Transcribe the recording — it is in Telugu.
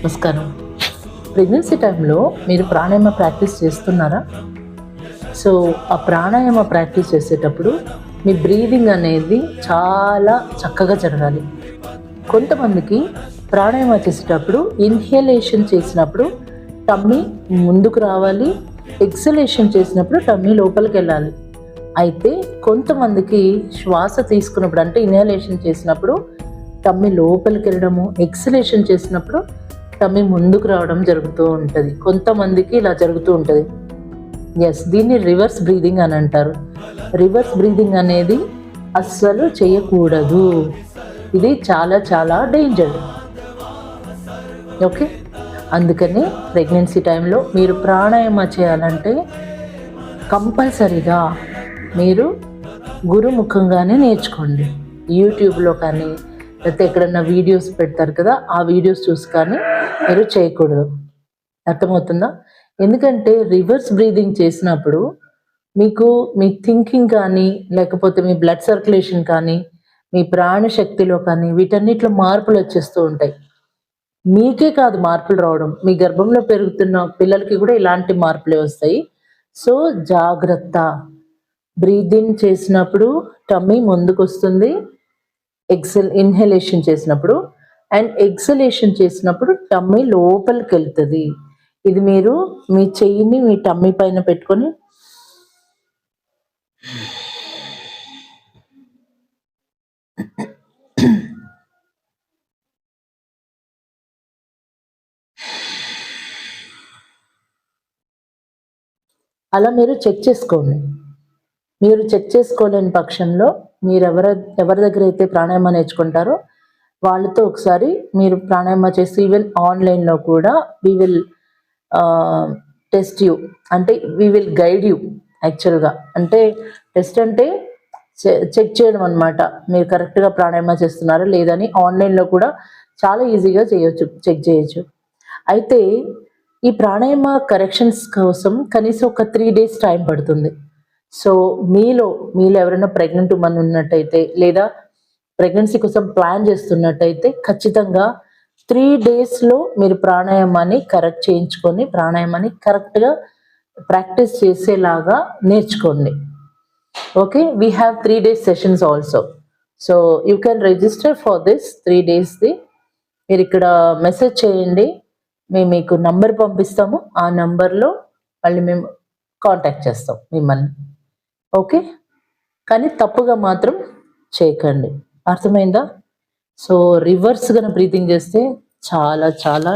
నమస్కారం. ప్రెగ్నెన్సీ టైంలో మీరు ప్రాణాయామ ప్రాక్టీస్ చేస్తున్నారా? సో ఆ ప్రాణాయామ ప్రాక్టీస్ చేసేటప్పుడు మీ బ్రీదింగ్ అనేది చాలా చక్కగా జరగాలి. కొంతమందికి ప్రాణాయామ చేసేటప్పుడు ఇన్హేలేషన్ చేసినప్పుడు టమ్మీ ముందుకు రావాలి, ఎక్సలేషన్ చేసినప్పుడు టమ్మీ లోపలికి వెళ్ళాలి. అయితే కొంతమందికి శ్వాస తీసుకున్నప్పుడు అంటే ఇన్హేలేషన్ చేసినప్పుడు టమ్మీ లోపలికి వెళ్ళడము, ఎక్సలేషన్ చేసినప్పుడు టమ్మీ ముందుకు రావడం జరుగుతూ ఉంటుంది. కొంతమందికి ఇలా జరుగుతూ ఉంటుంది. దీన్ని రివర్స్ బ్రీదింగ్ అని అంటారు. రివర్స్ బ్రీదింగ్ అనేది అస్సలు చేయకూడదు. ఇది చాలా చాలా డేంజర్. ఓకే, అందుకని ప్రెగ్నెన్సీ టైంలో మీరు ప్రాణాయామ చేయాలంటే కంపల్సరీగా మీరు గురుముఖంగానే నేర్చుకోండి. యూట్యూబ్లో కానీ లేకపోతే ఎక్కడన్నా వీడియోస్ పెడతారు కదా, ఆ వీడియోస్ చూసి కానీ మీరు చేయకూడదు. అర్థమవుతుందా? ఎందుకంటే రివర్స్ బ్రీదింగ్ చేసినప్పుడు మీ థింకింగ్ కానీ లేకపోతే మీ బ్లడ్ సర్క్యులేషన్ కానీ మీ ప్రాణశక్తిలో కానీ వీటన్నిటిలో మార్పులు వచ్చేస్తూ ఉంటాయి. మీకే కాదు మార్పులు రావడం, మీ గర్భంలో పెరుగుతున్న పిల్లలకి కూడా ఇలాంటి మార్పులే వస్తాయి. సో జాగ్రత్త. బ్రీదింగ్ చేసినప్పుడు టమ్మీ ముందుకు వస్తుంది, ఇన్హలేషన్ చేసినప్పుడు అండ్ ఎక్సలేషన్ చేసినప్పుడు టమ్మీ లోపలికి వెళ్తుంది. ఇది మీరు మీ చెయ్యిని మీ టమ్మీ పైన పెట్టుకొని అలా మీరు చెక్ చేసుకోండి. మీరు చెక్ చేసుకోలేని పక్షంలో మీరు ఎవరి దగ్గర అయితే ప్రాణాయామ నేర్చుకుంటారో వాళ్ళతో ఒకసారి మీరు ప్రాణాయామ చేసి ఈవెన్ ఆన్లైన్లో కూడా వీ విల్ టెస్ట్ యూ, అంటే వీ విల్ గైడ్ యూ. యాక్చువల్గా అంటే టెస్ట్ అంటే చెక్ చేయడం అనమాట. మీరు కరెక్ట్గా ప్రాణాయామ చేస్తున్నారా లేదని ఆన్లైన్లో కూడా చాలా ఈజీగా చేయొచ్చు, చెక్ చేయొచ్చు. అయితే ఈ ప్రాణాయామ కరెక్షన్స్ కోసం కనీసం ఒక 3 days టైం పడుతుంది. సో మీలో ఎవరైనా ప్రెగ్నెంట్ ఉమెన్ ఉన్నట్టయితే లేదా ప్రెగ్నెన్సీ కోసం ప్లాన్ చేస్తున్నట్టయితే ఖచ్చితంగా 3 daysలో మీరు ప్రాణాయామాన్ని కరెక్ట్ చేయించుకొని ప్రాణాయామాన్ని కరెక్ట్గా ప్రాక్టీస్ చేసేలాగా నేర్చుకోండి. Okay, we have 3 days sessions also. So you can register for this 3 daysది. మీరు ఇక్కడ మెసేజ్ చేయండి, మేము మీకు నంబర్ పంపిస్తాము. ఆ నంబర్లో మళ్ళీ మేము కాంటాక్ట్ చేస్తాం మిమ్మల్ని. ఓకే, కానీ తప్పుగా మాత్రం చేయకండి. అర్థమైందా? సో రివర్స్గా బ్రీతింగ్ చేస్తే చాలా చాలా